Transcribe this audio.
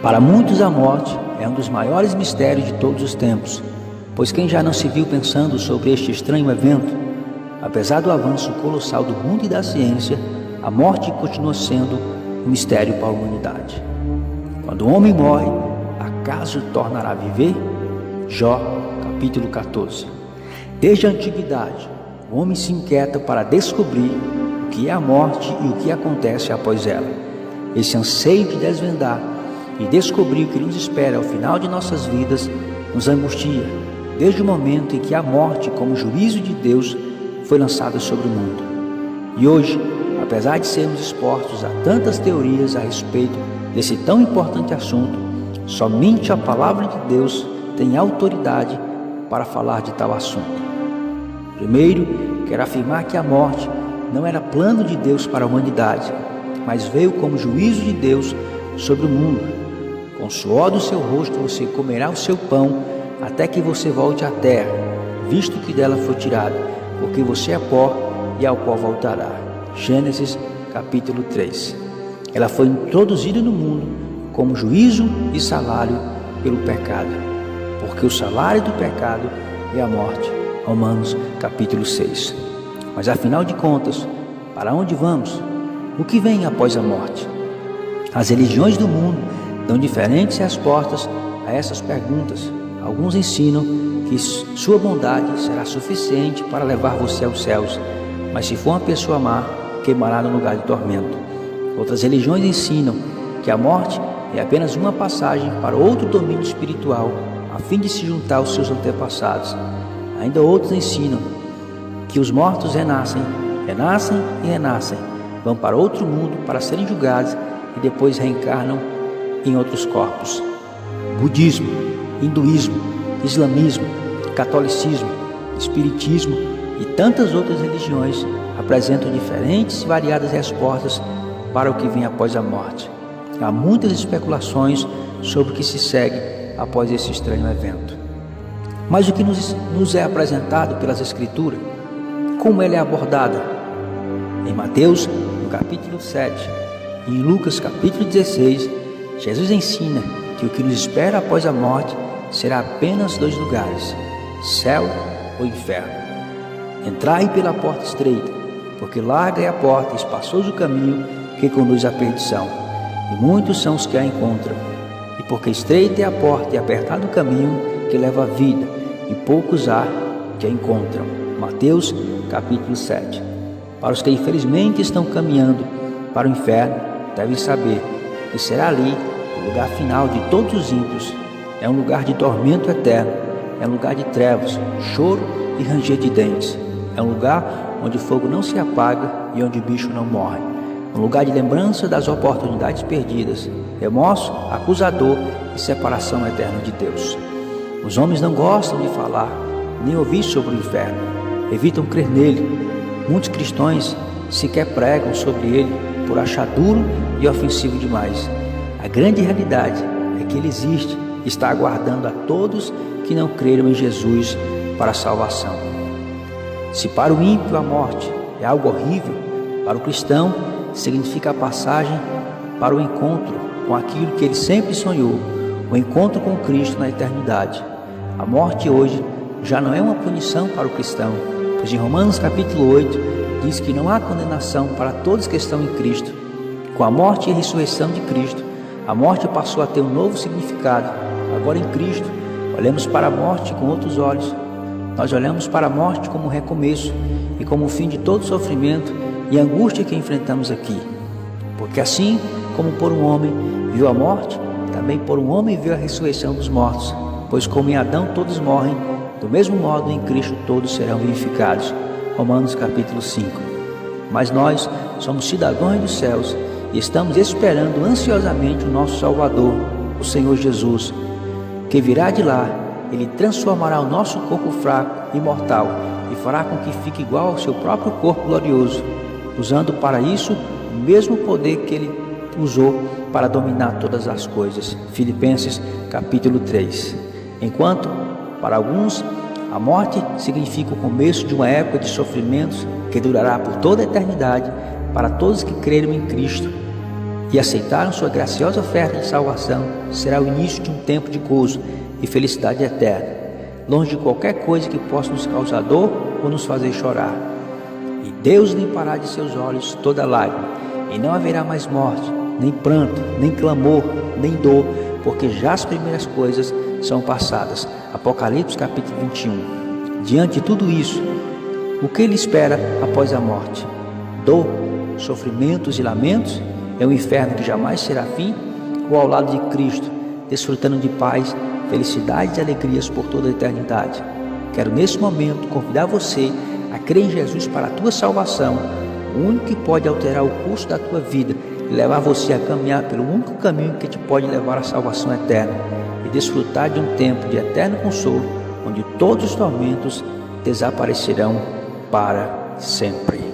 Para muitos a morte é um dos maiores mistérios de todos os tempos, pois quem já não se viu pensando sobre este estranho evento? Apesar do avanço colossal do mundo e da ciência, a morte continua sendo um mistério para a humanidade. Quando o homem morre, acaso tornará a viver? Jó, capítulo 14. Desde a antiguidade, o homem se inquieta para descobrir o que é a morte e o que acontece após ela. Esse anseio de desvendar e descobrir o que nos espera ao final de nossas vidas nos angustia, desde o momento em que a morte, como juízo de Deus, foi lançada sobre o mundo. E hoje, apesar de sermos expostos a tantas teorias a respeito desse tão importante assunto, somente a palavra de Deus tem autoridade para falar de tal assunto. Primeiro, quero afirmar que a morte não era plano de Deus para a humanidade, mas veio como juízo de Deus sobre o mundo. Com o suor do seu rosto você comerá o seu pão até que você volte à terra, visto que dela foi tirado, porque você é pó e ao pó voltará. Gênesis capítulo 3. Ela foi introduzida no mundo como juízo e salário pelo pecado, porque o salário do pecado é a morte. Romanos capítulo 6. Mas afinal de contas, para onde vamos? O que vem após a morte? As religiões do mundo dão diferentes respostas a essas perguntas. Alguns ensinam que sua bondade será suficiente para levar você aos céus, mas se for uma pessoa má, queimará no lugar de tormento. Outras religiões ensinam que a morte é apenas uma passagem para outro domínio espiritual, a fim de se juntar aos seus antepassados. Ainda outros ensinam que os mortos renascem e renascem, vão para outro mundo para serem julgados e depois reencarnam em outros corpos. Budismo, hinduísmo, islamismo, catolicismo, espiritismo e tantas outras religiões apresentam diferentes e variadas respostas para o que vem após a morte. Há muitas especulações sobre o que se segue após esse estranho evento. Mas o que nos é apresentado pelas Escrituras, como ela é abordada? Em Mateus, no capítulo 7, e em Lucas, capítulo 16, Jesus ensina que o que nos espera após a morte será apenas dois lugares, céu ou inferno. Entrai pela porta estreita, porque larga é a porta e espaçoso o caminho que conduz à perdição, e muitos são os que a encontram. E porque estreita é a porta e apertado o caminho que leva à vida, e poucos há que a encontram. Mateus, capítulo 7. Para os que infelizmente estão caminhando para o inferno, devem saber que será ali o lugar final de todos os ímpios. É um lugar de tormento eterno, é um lugar de trevas, choro e ranger de dentes. É um lugar onde o fogo não se apaga e onde o bicho não morre. Um lugar de lembrança das oportunidades perdidas, remorso, acusador e separação eterna de Deus. Os homens não gostam de falar, nem ouvir sobre o inferno, evitam crer nele. Muitos cristãos sequer pregam sobre ele por achar duro e ofensivo demais. A grande realidade é que ele existe e está aguardando a todos que não creram em Jesus para a salvação. Se para o ímpio a morte é algo horrível, para o cristão significa a passagem para o encontro com aquilo que ele sempre sonhou, o encontro com Cristo na eternidade. A morte hoje já não é uma punição para o cristão, pois em Romanos capítulo 8 diz que não há condenação para todos que estão em Cristo. Com a morte e a ressurreição de Cristo, a morte passou a ter um novo significado. Agora em Cristo, olhamos para a morte com outros olhos. Nós olhamos para a morte como um recomeço e como o fim de todo sofrimento e angústia que enfrentamos aqui. Porque assim como por um homem viu a morte, também por um homem viu a ressurreição dos mortos. Pois como em Adão todos morrem, do mesmo modo em Cristo todos serão vivificados. Romanos capítulo 5. Mas nós somos cidadãos dos céus e estamos esperando ansiosamente o nosso Salvador, o Senhor Jesus, que virá de lá. Ele transformará o nosso corpo fraco e mortal e fará com que fique igual ao seu próprio corpo glorioso, usando para isso o mesmo poder que ele usou para dominar todas as coisas. Filipenses capítulo 3. Enquanto, para alguns, a morte significa o começo de uma época de sofrimentos que durará por toda a eternidade, para todos que creram em Cristo, e aceitaram sua graciosa oferta de salvação, será o início de um tempo de gozo e felicidade eterna, longe de qualquer coisa que possa nos causar dor ou nos fazer chorar. E Deus limpará de seus olhos toda lágrima, e não haverá mais morte, nem pranto, nem clamor, nem dor, porque já as primeiras coisas são passadas. Apocalipse capítulo 21. Diante de tudo isso, o que ele espera após a morte? Dor, sofrimentos e lamentos? É um inferno que jamais será fim? Ou ao lado de Cristo, desfrutando de paz, felicidades e alegrias por toda a eternidade? Quero nesse momento convidar você a crer em Jesus para a tua salvação, o único que pode alterar o curso da tua vida e levar você a caminhar pelo único caminho que te pode levar à salvação eterna e desfrutar de um tempo de eterno consolo, onde todos os tormentos desaparecerão para sempre.